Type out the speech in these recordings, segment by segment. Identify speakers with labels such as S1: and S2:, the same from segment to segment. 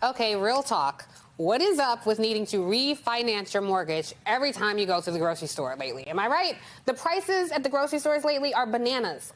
S1: Okay, real talk. What is up with needing to refinance your mortgage every time you go to the grocery store lately? Am I right? The prices at the grocery stores lately are bananas.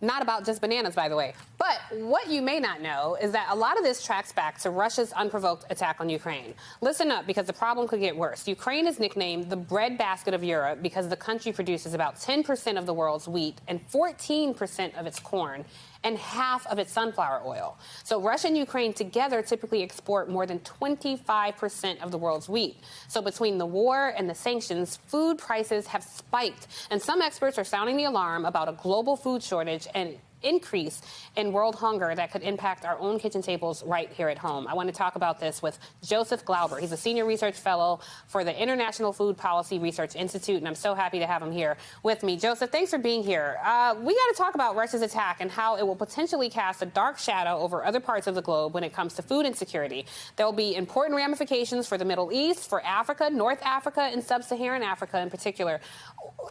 S1: Not about just bananas, by the way. But what you may not know is that a lot of this tracks back to Russia's unprovoked attack on Ukraine. Listen up, because the problem could get worse. Ukraine is nicknamed the breadbasket of Europe because the country produces about 10% of the world's wheat and 14% of its corn and half of its sunflower oil. So Russia and Ukraine together typically export more than 25% of the world's wheat. So between the war and the sanctions, food prices have spiked. And some experts are sounding the alarm about a global food shortage and increase in world hunger that could impact our own kitchen tables right here at home. I want to talk about this with Joseph Glauber. He's a senior research fellow for the International Food Policy Research Institute, and I'm so happy to have him here with me. Joseph, thanks for being here. We got to talk about Russia's attack and how it will potentially cast a dark shadow over other parts of the globe when it comes to food insecurity. There will be important ramifications for the Middle East, for Africa, North Africa, and Sub-Saharan Africa in particular.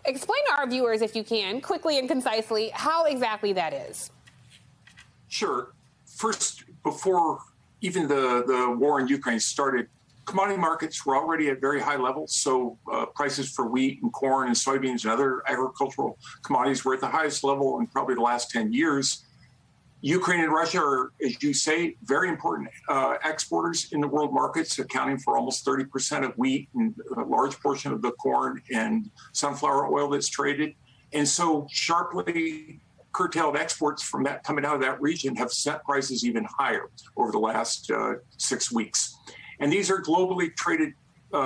S1: Explain to our viewers, if you can, quickly and concisely, how exactly that is.
S2: Sure. First, before even the war in Ukraine started, commodity markets were already at very high levels. So prices for wheat and corn and soybeans and other agricultural commodities were at the highest level in probably the last 10 years. Ukraine and Russia are, as you say, very important exporters in the world markets, accounting for almost 30% of wheat and a large portion of the corn and sunflower oil that's traded. And so sharply curtailed exports from that coming out of that region have sent prices even higher over the last 6 weeks. And these are globally traded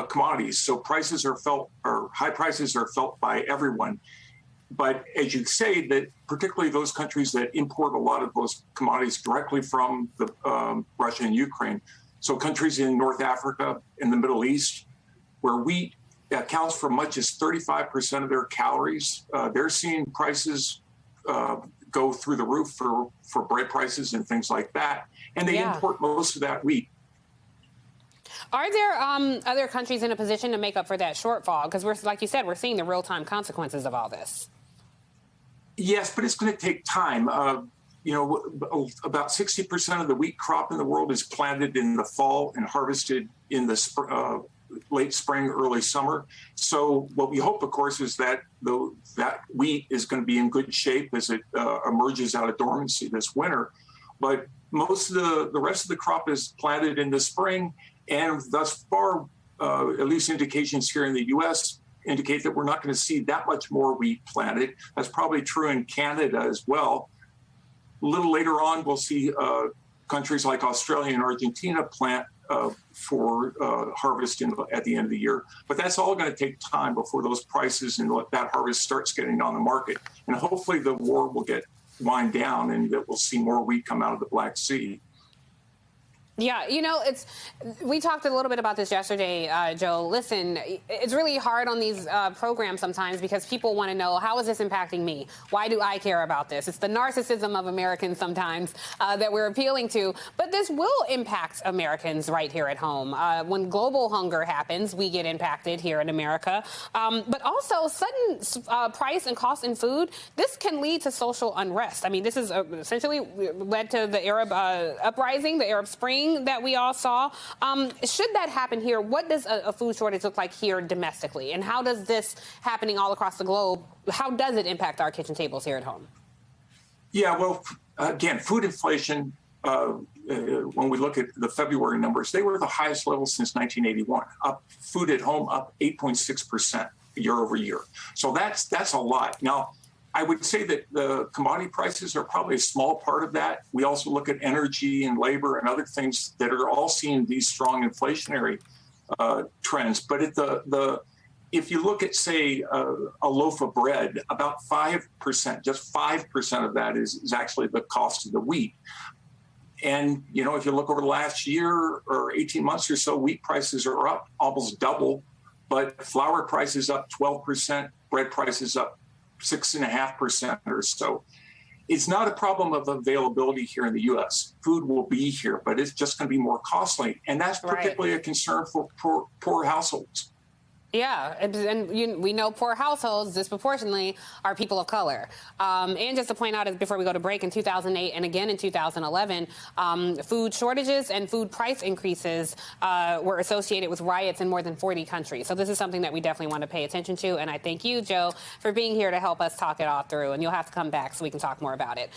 S2: commodities. So prices are felt, or high prices are felt by everyone. But as you say, that particularly those countries that import a lot of those commodities directly from Russia and Ukraine, so countries in North Africa, in the Middle East, where wheat accounts for much as 35% of their calories, they're seeing prices go through the roof for bread prices and things like that. And they import most of that wheat.
S1: Are there other countries in a position to make up for that shortfall? Because we're, like you said, we're seeing the real-time consequences of all this.
S2: Yes, but it's going to take time. You know, about 60% of the wheat crop in the world is planted in the fall and harvested in the late spring, early summer. So what we hope, of course, is that that wheat is going to be in good shape as it emerges out of dormancy this winter. But most of the rest of the crop is planted in the spring. And thus far, at least indications here in the U.S. indicate that we're not going to see that much more wheat planted. That's probably true in Canada as well. A little later on, we'll see countries like Australia and Argentina plant for harvest at the end of the year. But that's all going to take time before those prices and that harvest starts getting on the market. And hopefully the war will wind down and that we'll see more wheat come out of the Black Sea.
S1: Yeah, you know, we talked a little bit about this yesterday, Joe. Listen, it's really hard on these programs sometimes because people want to know, how is this impacting me? Why do I care about this? It's the narcissism of Americans sometimes that we're appealing to. But this will impact Americans right here at home. When global hunger happens, we get impacted here in America. But also, sudden price and cost in food, this can lead to social unrest. I mean, this is essentially led to the Arab uprising, the Arab Spring that we all saw. Should that happen here, what does a food shortage look like here domestically? And how does this happening all across the globe, how does it impact our kitchen tables here at home? Yeah,
S2: well, again, food inflation, when we look at the February numbers, they were the highest level since 1981. Food at home up 8.6% year over year. So that's a lot. Now, I would say that the commodity prices are probably a small part of that. We also look at energy and labor and other things that are all seeing these strong inflationary trends. But if you look at, say, a loaf of bread, about 5%, just 5% of that is actually the cost of the wheat. And, you know, if you look over the last year or 18 months or so, wheat prices are up almost double, but flour prices up 12%, bread prices up 6.5% or so. It's not a problem of availability here in the U.S. Food will be here, but it's just going to be more costly. And that's particularly a concern for poor households.
S1: Yeah, we know poor households disproportionately are people of color. And just to point out, before we go to break, in 2008 and again in 2011, food shortages and food price increases were associated with riots in more than 40 countries. So this is something that we definitely want to pay attention to. And I thank you, Joe, for being here to help us talk it all through. And you'll have to come back so we can talk more about it.